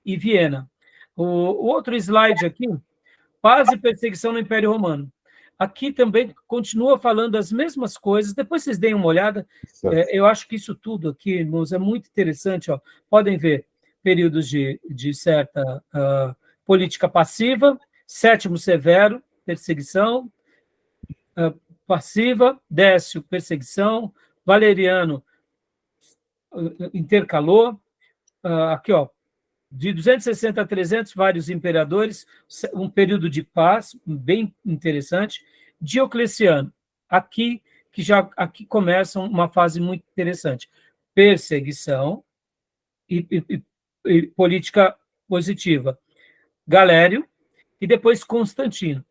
e Viena. O outro slide aqui, paz e perseguição no Império Romano. Aqui também continua falando as mesmas coisas, depois vocês deem uma olhada, eu acho que isso tudo aqui, irmãos, é muito interessante, ó. Podem ver períodos de certa política passiva, Sétimo Severo, perseguição, passiva, Décio, perseguição, Valeriano, intercalou, aqui, ó, de 260 a 300, vários imperadores, um período de paz bem interessante. Diocleciano, aqui começa uma fase muito interessante. Perseguição e política positiva. Galério e depois Constantino.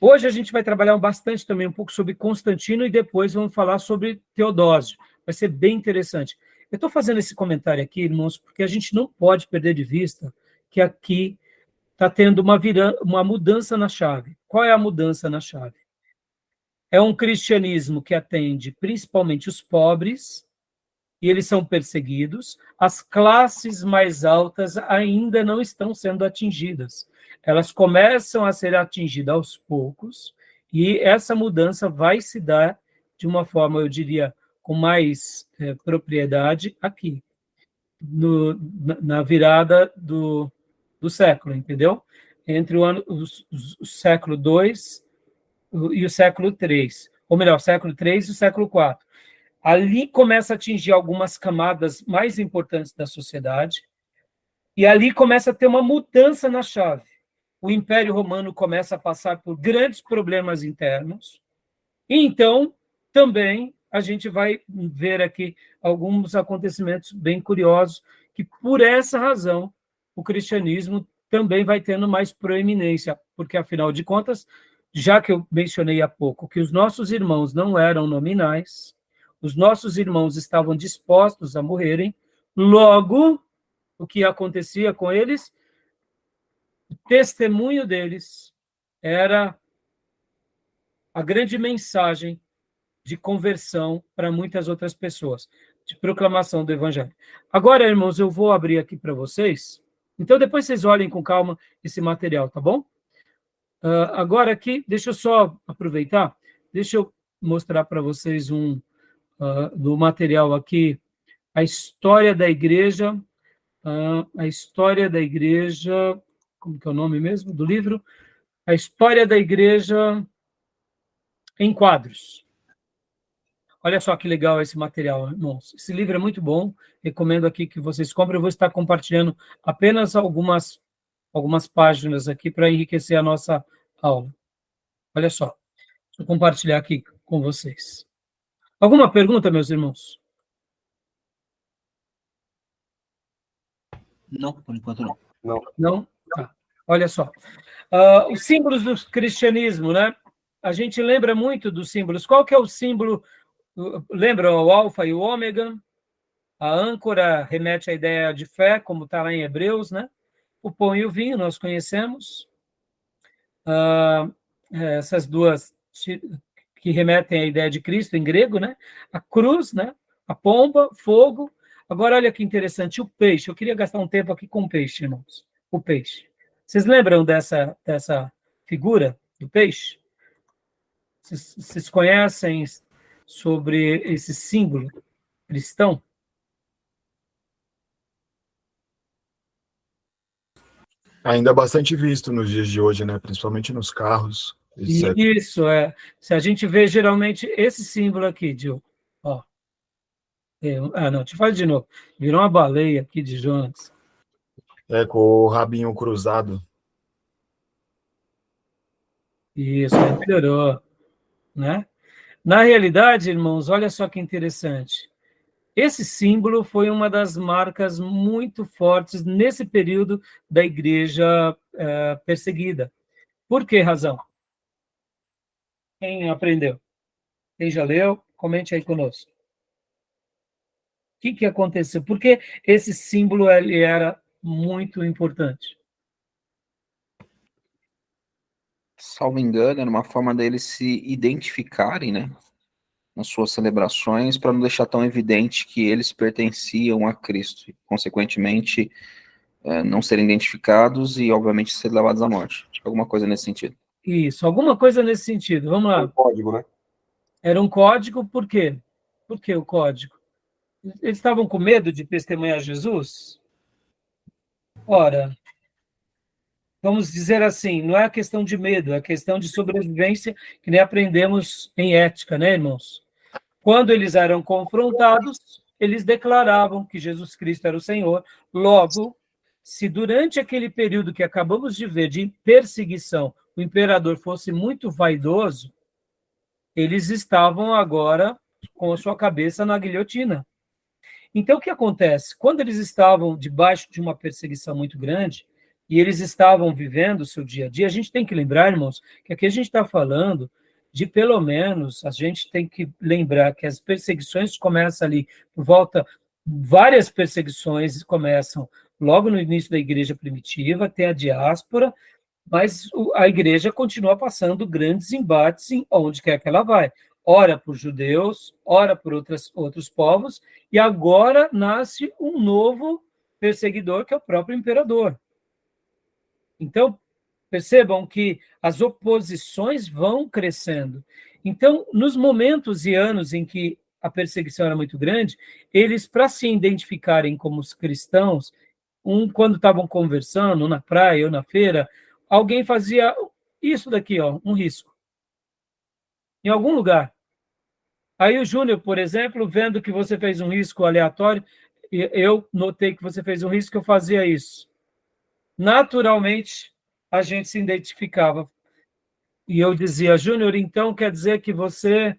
Hoje a gente vai trabalhar bastante também um pouco sobre Constantino e depois vamos falar sobre Teodósio. Vai ser bem interessante. Eu estou fazendo esse comentário aqui, irmãos, porque a gente não pode perder de vista que aqui está tendo uma mudança na chave. Qual é a mudança na chave? É um cristianismo que atende principalmente os pobres, e eles são perseguidos. As classes mais altas ainda não estão sendo atingidas. Elas começam a ser atingidas aos poucos, e essa mudança vai se dar de uma forma, eu diria, com mais propriedade aqui, na virada do século, entendeu? Entre o século II e o século III, ou melhor, o século III e o século IV. Ali começa a atingir algumas camadas mais importantes da sociedade, e ali começa a ter uma mudança na chave. O Império Romano começa a passar por grandes problemas internos, e então, também, a gente vai ver aqui alguns acontecimentos bem curiosos, que por essa razão o cristianismo também vai tendo mais proeminência, porque, afinal de contas, já que eu mencionei há pouco que os nossos irmãos não eram nominais, os nossos irmãos estavam dispostos a morrerem, logo, o que acontecia com eles? O testemunho deles era a grande mensagem de conversão para muitas outras pessoas, de proclamação do evangelho. Agora, irmãos, eu vou abrir aqui para vocês, então depois vocês olhem com calma esse material, tá bom? Agora aqui, deixa eu só aproveitar, deixa eu mostrar para vocês do material aqui, a história da igreja, como que é o nome mesmo do livro? A história da igreja em quadros. Olha só que legal esse material, irmãos. Esse livro é muito bom, recomendo aqui que vocês comprem. Eu vou estar compartilhando apenas algumas páginas aqui para enriquecer a nossa aula. Olha só, deixa eu compartilhar aqui com vocês. Alguma pergunta, meus irmãos? Não, por enquanto não. Não? Tá. Olha só. Os símbolos do cristianismo, né? A gente lembra muito dos símbolos. Qual que é o símbolo? Lembra o alfa e o ômega? A âncora remete à ideia de fé, como está lá em Hebreus, né? O pão e o vinho, nós conhecemos. Essas duas que remetem à ideia de Cristo em grego, né? A cruz, né? A pomba, fogo. Agora, olha que interessante, o peixe. Eu queria gastar um tempo aqui com o peixe, irmãos. O peixe. Vocês lembram dessa figura do peixe? Vocês conhecem sobre esse símbolo cristão? Ainda bastante visto nos dias de hoje, né? Principalmente nos carros. Isso, Se a gente vê geralmente esse símbolo aqui, Diogo, ó. Não, te falo de novo. Virou uma baleia aqui de Jonas. Com o rabinho cruzado. Isso, aí melhorou, né? Na realidade, irmãos, olha só que interessante. Esse símbolo foi uma das marcas muito fortes nesse período da igreja perseguida. Por que razão? Quem aprendeu? Quem já leu? Comente aí conosco. O que aconteceu? Por que esse símbolo ele era muito importante? Salvo engano, era uma forma deles se identificarem, né, nas suas celebrações, para não deixar tão evidente que eles pertenciam a Cristo, e, consequentemente, não serem identificados e, obviamente, ser levados à morte. Alguma coisa nesse sentido. Isso, alguma coisa nesse sentido. Vamos lá. Um código, né? Era um código, por quê? Por que o código? Eles estavam com medo de testemunhar Jesus? Ora, vamos dizer assim, não é questão de medo, é questão de sobrevivência, que nem aprendemos em ética, né, irmãos? Quando eles eram confrontados, eles declaravam que Jesus Cristo era o Senhor. Logo, se durante aquele período que acabamos de ver de perseguição, o imperador fosse muito vaidoso, eles estavam agora com a sua cabeça na guilhotina. Então, o que acontece? Quando eles estavam debaixo de uma perseguição muito grande, e eles estavam vivendo o seu dia a dia, a gente tem que lembrar, irmãos, que aqui a gente está falando de, pelo menos, a gente tem que lembrar que as perseguições começam ali por volta, várias perseguições começam logo no início da igreja primitiva, tem a diáspora, mas a igreja continua passando grandes embates em onde quer que ela vai. Ora por judeus, ora por outros povos, e agora nasce um novo perseguidor, que é o próprio imperador. Então, percebam que as oposições vão crescendo. Então, nos momentos e anos em que a perseguição era muito grande, eles, para se identificarem como os cristãos, quando estavam conversando na praia ou na feira, alguém fazia isso daqui, ó, um risco, em algum lugar. Aí o Júnior, por exemplo, vendo que você fez um risco aleatório, eu notei que você fez um risco, eu fazia isso. Naturalmente, a gente se identificava. E eu dizia, Júnior, então quer dizer que você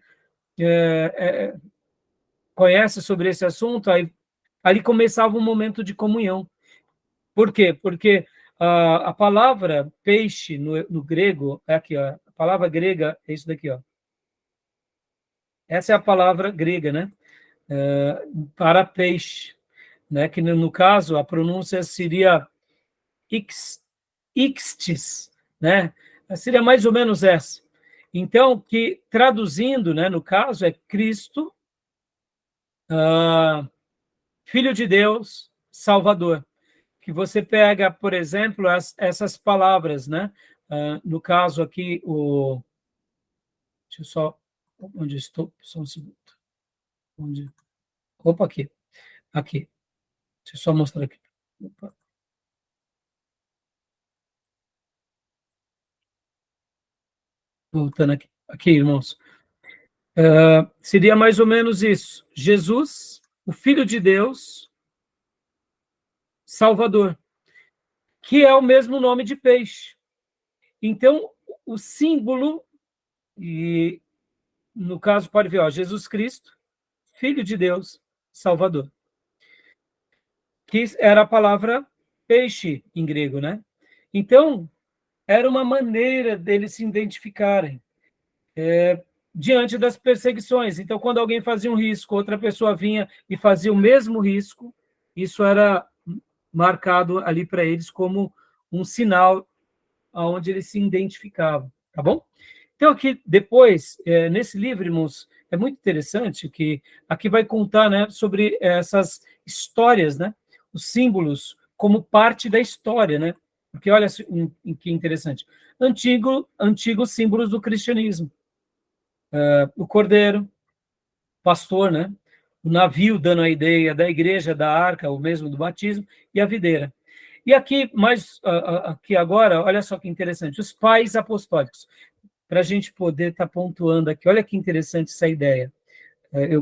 conhece sobre esse assunto? Aí ali começava um momento de comunhão. Por quê? Porque a palavra peixe no grego, é aqui, ó, a palavra grega é isso daqui, ó. Essa é a palavra grega, né? Para peixe, né? Que no caso a pronúncia seria ixtis, né? Seria mais ou menos essa. Então, que traduzindo, né, no caso, é Cristo, Filho de Deus, Salvador. Que você pega, por exemplo, essas palavras, né? No caso aqui, deixa eu só... Onde estou? Só um segundo. Opa, aqui. Aqui. Deixa eu só mostrar aqui. Opa. Voltando aqui. Aqui, irmãos. Seria mais ou menos isso. Jesus, o Filho de Deus, Salvador, que é o mesmo nome de peixe. Então, o símbolo, e no caso pode ver, ó, Jesus Cristo, Filho de Deus, Salvador, que era a palavra peixe em grego, né? Então, era uma maneira deles se identificarem diante das perseguições. Então, quando alguém fazia um risco, outra pessoa vinha e fazia o mesmo risco, isso era marcado ali para eles como um sinal onde eles se identificavam, tá bom? Então, aqui, depois, nesse livro, irmãos, é muito interessante que aqui vai contar, né, sobre essas histórias, né, os símbolos como parte da história, né? Porque olha que interessante. Antigos símbolos do cristianismo. O cordeiro, pastor, né? O navio dando a ideia da igreja, da arca, o mesmo do batismo, e a videira. E aqui, aqui agora, olha só que interessante, os pais apostólicos, para a gente poder estar pontuando aqui, olha que interessante essa ideia.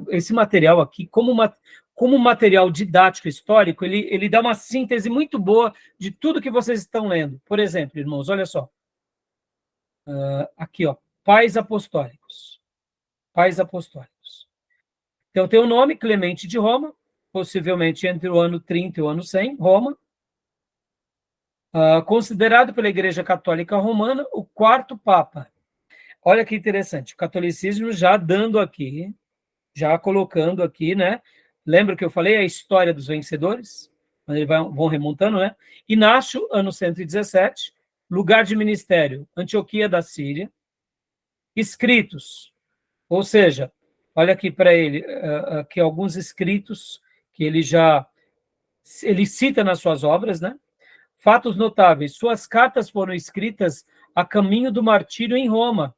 esse material aqui, como material didático histórico, ele dá uma síntese muito boa de tudo que vocês estão lendo. Por exemplo, irmãos, olha só. Aqui, ó, Pais Apostólicos. Pais Apostólicos. Então, tem o nome Clemente de Roma, possivelmente entre o ano 30 e o ano 100, Roma. Considerado pela Igreja Católica Romana o quarto Papa. Olha que interessante, o catolicismo já dando aqui, já colocando aqui, né? Lembra que eu falei a história dos vencedores? Eles vão remontando, né? Inácio, ano 117, lugar de ministério, Antioquia da Síria. Escritos, ou seja, olha aqui para ele, aqui alguns escritos que ele cita nas suas obras, né? Fatos notáveis, suas cartas foram escritas a caminho do martírio em Roma.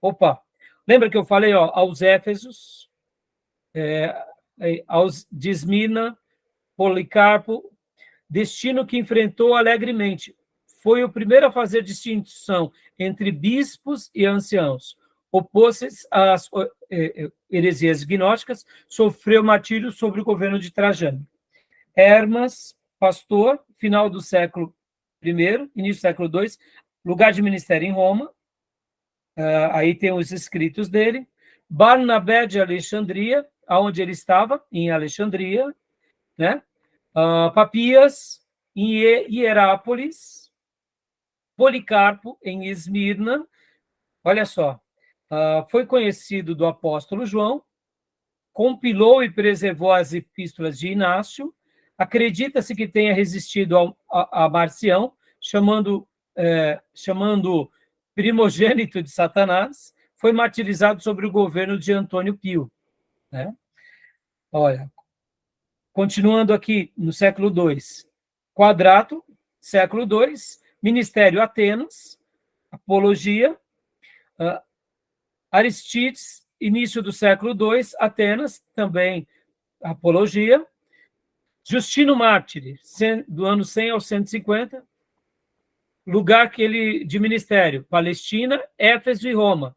Opa, lembra que eu falei, ó, aos Éfesos, aos de Esmirna, Policarpo, destino que enfrentou alegremente. Foi o primeiro a fazer distinção entre bispos e anciãos. Opôs-se às heresias gnósticas, sofreu martírio sobre o governo de Trajano. Hermas, pastor, final do século I, início do século II, lugar de ministério em Roma, aí tem os escritos dele. Barnabé de Alexandria, aonde ele estava, em Alexandria, né? Papias, em Hierápolis, Policarpo, em Esmirna, olha só, foi conhecido do apóstolo João, compilou e preservou as epístolas de Inácio, acredita-se que tenha resistido a Marcião, chamando primogênito de Satanás, foi martirizado sobre o governo de Antônio Pio. Né? Olha, continuando aqui no século II, Quadrato, século II, Ministério Atenas, Apologia, Aristides, início do século II, Atenas, também Apologia, Justino Mártir, do ano 100 ao 150, lugar de ministério, Palestina, Éfeso e Roma.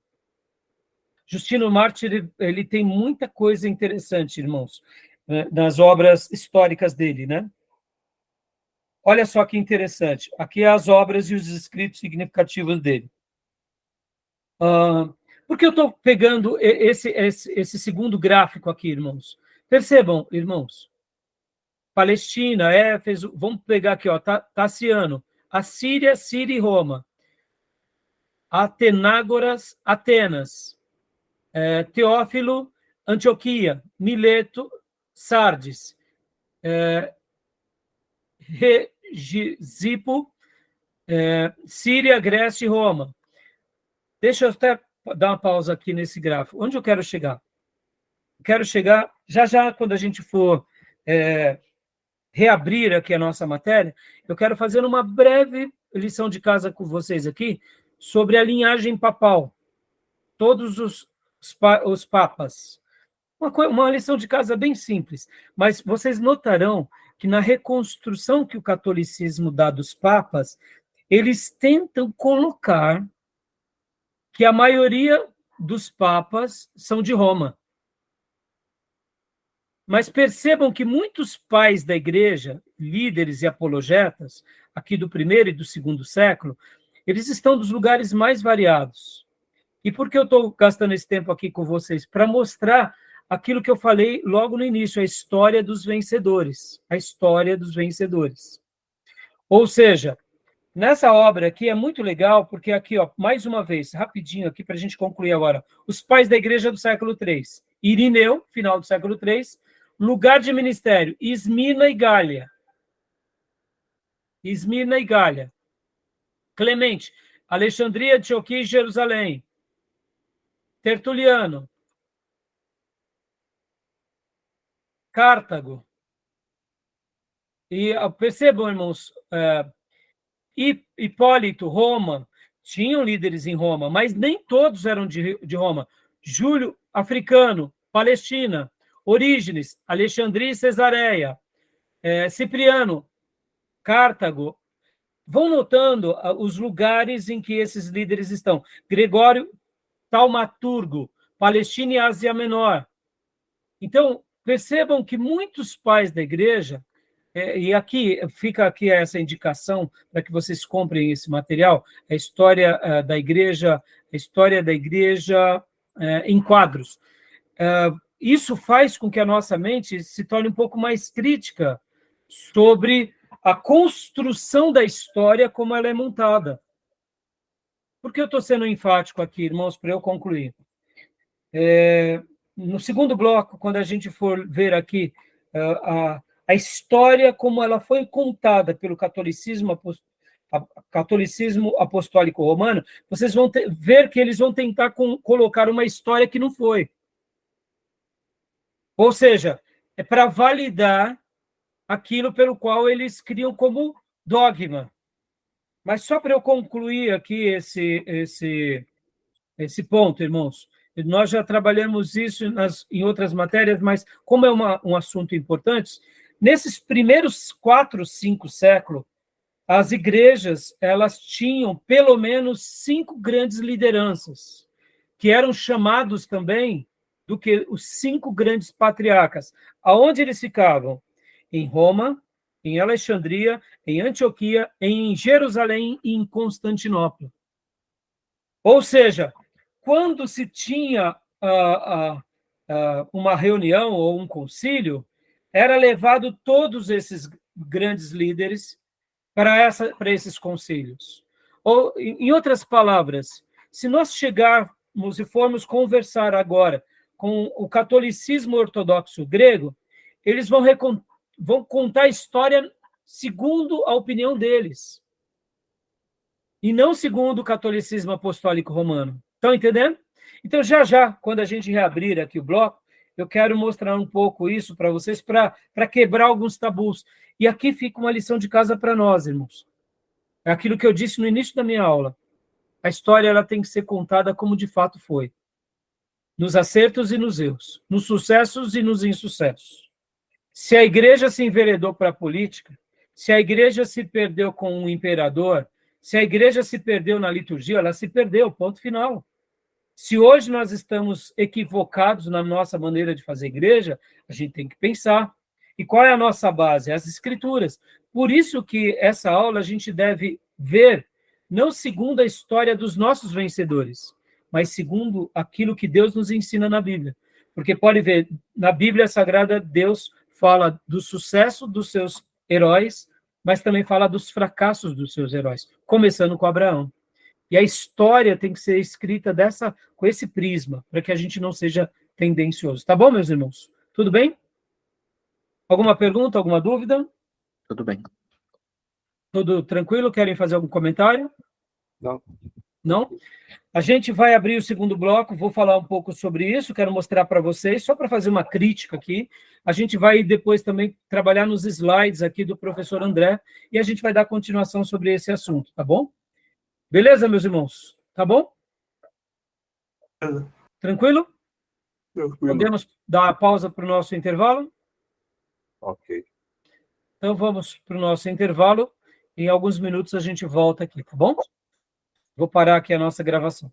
Justino Mártir, ele tem muita coisa interessante, irmãos, nas obras históricas dele, né? Olha só que interessante, aqui as obras e os escritos significativos dele. Por que eu estou pegando esse segundo gráfico aqui, irmãos? Percebam, irmãos, Palestina, Éfeso, vamos pegar aqui, ó, Taciano, Assíria, Síria e Roma, Atenágoras, Atenas, Teófilo, Antioquia, Mileto, Sardes, Regisipo, Síria, Grécia e Roma. Deixa eu até dar uma pausa aqui nesse gráfico. Onde eu quero chegar? Quero chegar, já quando a gente for reabrir aqui a nossa matéria, eu quero fazer uma breve lição de casa com vocês aqui sobre a linhagem papal. Todos os papas. Uma lição de casa bem simples, mas vocês notarão que na reconstrução que o catolicismo dá dos papas, eles tentam colocar que a maioria dos papas são de Roma. Mas percebam que muitos pais da igreja, líderes e apologetas, aqui do primeiro e do segundo século, eles estão dos lugares mais variados. E por que eu estou gastando esse tempo aqui com vocês? Para mostrar aquilo que eu falei logo no início, a história dos vencedores. A história dos vencedores. Ou seja, nessa obra aqui é muito legal, porque aqui, ó, mais uma vez, rapidinho aqui para a gente concluir agora, os pais da igreja do século III. Irineu, final do século III, lugar de ministério, Esmirna e Gália. Esmirna e Gália. Clemente, Alexandria, Antioquia e Jerusalém. Tertuliano. Cartago. E percebam, irmãos, Hipólito, Roma, tinham líderes em Roma, mas nem todos eram de Roma. Júlio, africano, Palestina. Orígenes, Alexandria e Cesareia. Cipriano, Cartago. Vão notando os lugares em que esses líderes estão. Gregório, Taumaturgo, Palestina e Ásia Menor. Então, percebam que muitos pais da igreja, e aqui fica aqui essa indicação para que vocês comprem esse material, a história da igreja em quadros. Isso faz com que a nossa mente se torne um pouco mais crítica sobre a construção da história como ela é montada. Por que eu estou sendo enfático aqui, irmãos, para eu concluir? No segundo bloco, quando a gente for ver aqui a história como ela foi contada pelo catolicismo apostólico romano, vocês vão ver que eles vão tentar colocar uma história que não foi. Ou seja, é para validar aquilo pelo qual eles criam como dogma. Mas só para eu concluir aqui esse ponto, irmãos, nós já trabalhamos isso em outras matérias, mas como é um assunto importante, nesses primeiros 4, 5 séculos, as igrejas elas tinham pelo menos 5 grandes lideranças, que eram chamados também do que os 5 grandes patriarcas. Aonde eles ficavam? Em Roma, em Alexandria, em Antioquia, em Jerusalém e em Constantinopla. Ou seja, quando se tinha uma reunião ou um concílio, era levado todos esses grandes líderes para esses concílios. Ou, em outras palavras, se nós chegarmos e formos conversar agora com o catolicismo ortodoxo grego, eles vão contar a história segundo a opinião deles, e não segundo o catolicismo apostólico romano. Estão entendendo? Então, já, quando a gente reabrir aqui o bloco, eu quero mostrar um pouco isso para vocês, para quebrar alguns tabus. E aqui fica uma lição de casa para nós, irmãos. É aquilo que eu disse no início da minha aula. A história ela tem que ser contada como de fato foi. Nos acertos e nos erros, nos sucessos e nos insucessos. Se a igreja se enveredou para a política, se a igreja se perdeu com o imperador, se a igreja se perdeu na liturgia, ela se perdeu, ponto final. Se hoje nós estamos equivocados na nossa maneira de fazer igreja, a gente tem que pensar. E qual é a nossa base? As Escrituras. Por isso que essa aula a gente deve ver, não segundo a história dos nossos vencedores, mas segundo aquilo que Deus nos ensina na Bíblia. Porque pode ver, na Bíblia Sagrada, Deus fala do sucesso dos seus heróis, mas também fala dos fracassos dos seus heróis, começando com Abraão. E a história tem que ser escrita com esse prisma, para que a gente não seja tendencioso. Tá bom, meus irmãos? Tudo bem? Alguma pergunta, alguma dúvida? Tudo bem. Tudo tranquilo? Querem fazer algum comentário? Não. Não? A gente vai abrir o segundo bloco, vou falar um pouco sobre isso, quero mostrar para vocês, só para fazer uma crítica aqui. A gente vai depois também trabalhar nos slides aqui do professor André, e a gente vai dar continuação sobre esse assunto, tá bom? Beleza, meus irmãos? Tá bom? Tranquilo? Tranquilo. Podemos dar uma pausa para o nosso intervalo? Ok. Então, vamos para o nosso intervalo. Em alguns minutos a gente volta aqui, tá bom? Vou parar aqui a nossa gravação.